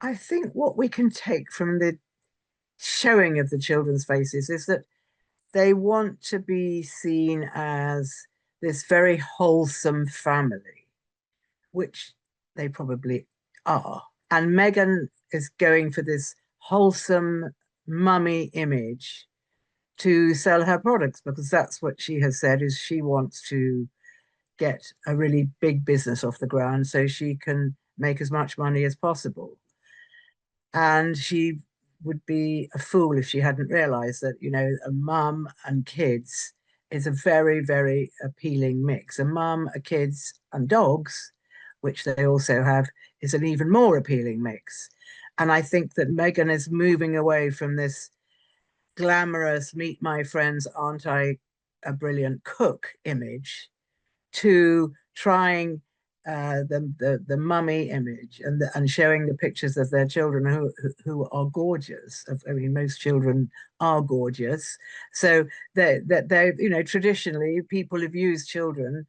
I think what we can take from the showing of the children's faces is that they want to be seen as this very wholesome family, which they probably are. And Meghan is going for this wholesome mummy image to sell her products because that's what she has said is she wants to get a really big business off the ground so she can make as much money as possible. And she would be a fool if she hadn't realized that, a mum and kids is a very, very appealing mix. A mum, a kids, and dogs, which they also have, is an even more appealing mix. And I think that Meghan is moving away from this glamorous, meet my friends, aren't I a brilliant cook image to trying the mummy image and showing the pictures of their children who are gorgeous. I mean, most children are gorgeous. So they traditionally people have used children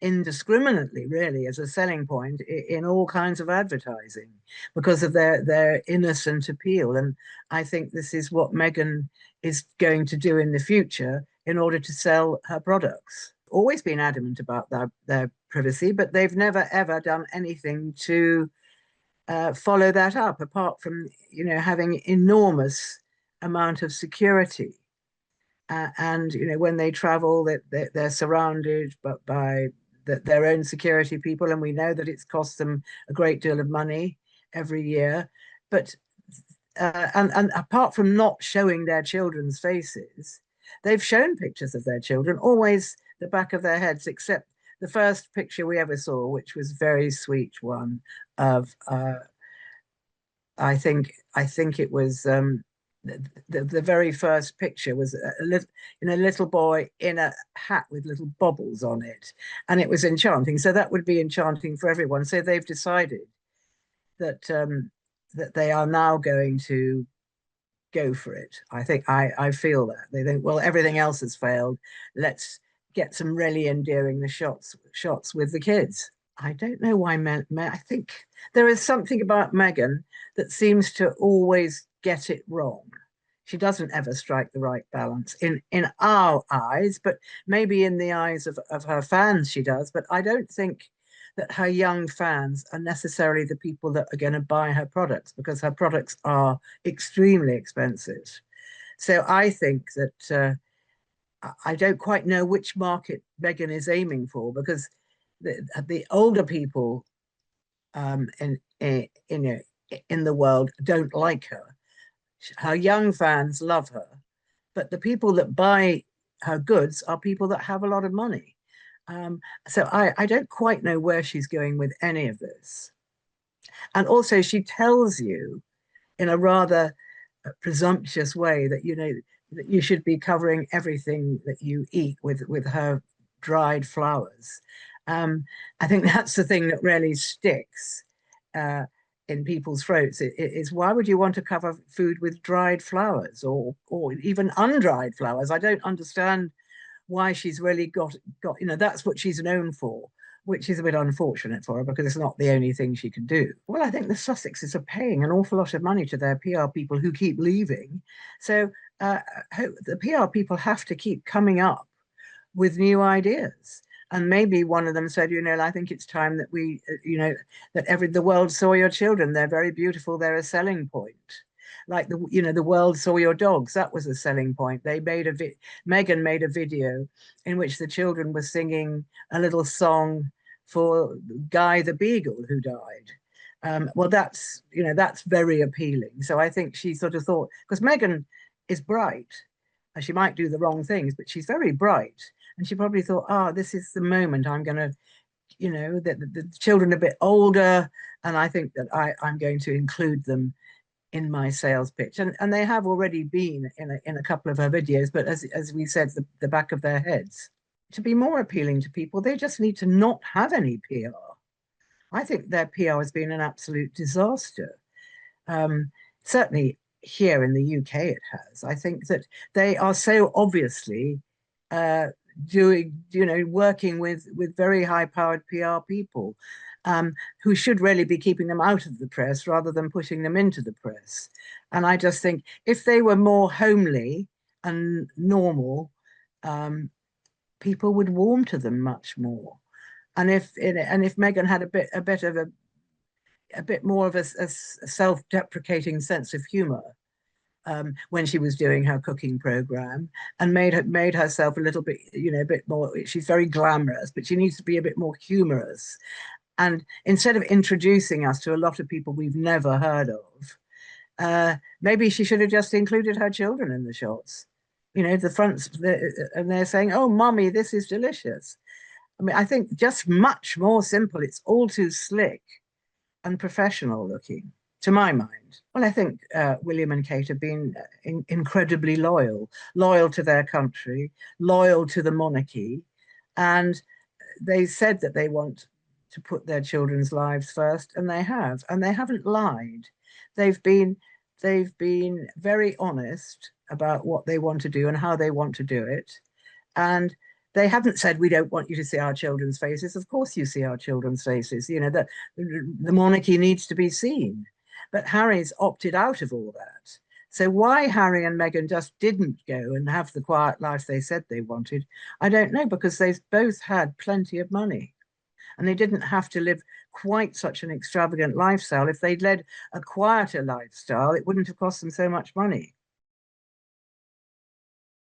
indiscriminately, really, as a selling point in all kinds of advertising because of their innocent appeal. And I think this is what Meghan is going to do in the future in order to sell her products. Always been adamant about their privacy, but they've never ever done anything to follow that up, apart from having enormous amount of security. And when they travel, that they're surrounded by their own security people, and we know that it's cost them a great deal of money every year. But and apart from not showing their children's faces, they've shown pictures of their children, always the back of their heads, except the first picture we ever saw, which was a very sweet one of I think it was the very first picture was a little boy in a hat with little bobbles on it, and it was enchanting. So that would be enchanting for everyone. So they've decided that they are now going to go for it. I feel that they think, well, everything else has failed. Let's get some really endearing the shots with the kids. I don't know why I think there is something about Meghan that seems to always get it wrong. She doesn't ever strike the right balance in our eyes, but maybe in the eyes of her fans she does. But I don't think that her young fans are necessarily the people that are going to buy her products because her products are extremely expensive. So I think that I don't quite know which market Meghan is aiming for because the older people in the world don't like her. Her young fans love her, but the people that buy her goods are people that have a lot of money. So I don't quite know where she's going with any of this. And also, she tells you in a rather presumptuous way that that you should be covering everything that you eat with her dried flowers. I think that's the thing that really sticks in people's throats. It is why would you want to cover food with dried flowers or even undried flowers? I don't understand why she's really got that's what she's known for, which is a bit unfortunate for her because it's not the only thing she can do. Well, I think the Sussexes are paying an awful lot of money to their PR people who keep leaving. So the PR people have to keep coming up with new ideas. And maybe one of them said, I think it's time that that the world saw your children. They're very beautiful. They're a selling point. Like the world saw your dogs. That was a selling point. Meghan made a video in which the children were singing a little song for Guy the Beagle who died. Well, that's very appealing. So I think she sort of thought, because Meghan is bright, and she might do the wrong things, but she's very bright. And she probably thought, this is the moment I'm going to, the children are a bit older, and I think that I'm going to include them in my sales pitch. And they have already been in a couple of her videos, but as we said, the back of their heads. To be more appealing to people, they just need to not have any PR. I think their PR has been an absolute disaster. Certainly here in the UK it has. I think that they are so obviously working with very high powered PR people. who should really be keeping them out of the press rather than putting them into the press. And I just think if they were more homely and normal, people would warm to them much more. And if Meghan had a bit more of a self-deprecating sense of humor when she was doing her cooking program, and made herself a little bit, a bit more. She's very glamorous, but she needs to be a bit more humorous. And instead of introducing us to a lot of people we've never heard of, maybe she should have just included her children in the shots. The fronts, and they're saying, "Oh, mommy, this is delicious." I mean, I think just much more simple. It's all too slick and professional looking, to my mind. Well, I think William and Kate have been incredibly loyal to their country, loyal to the monarchy, and they said that they want to put their children's lives first, and they haven't lied. They've been very honest about what they want to do and how they want to do it, and they haven't said, we don't want you to see our children's faces. Of course you see our children's faces. The monarchy needs to be seen. But Harry's opted out of all that. So why Harry and Meghan just didn't go and have the quiet life they said they wanted, I don't know, because they've both had plenty of money. And they didn't have to live quite such an extravagant lifestyle. If they'd led a quieter lifestyle, it wouldn't have cost them so much money.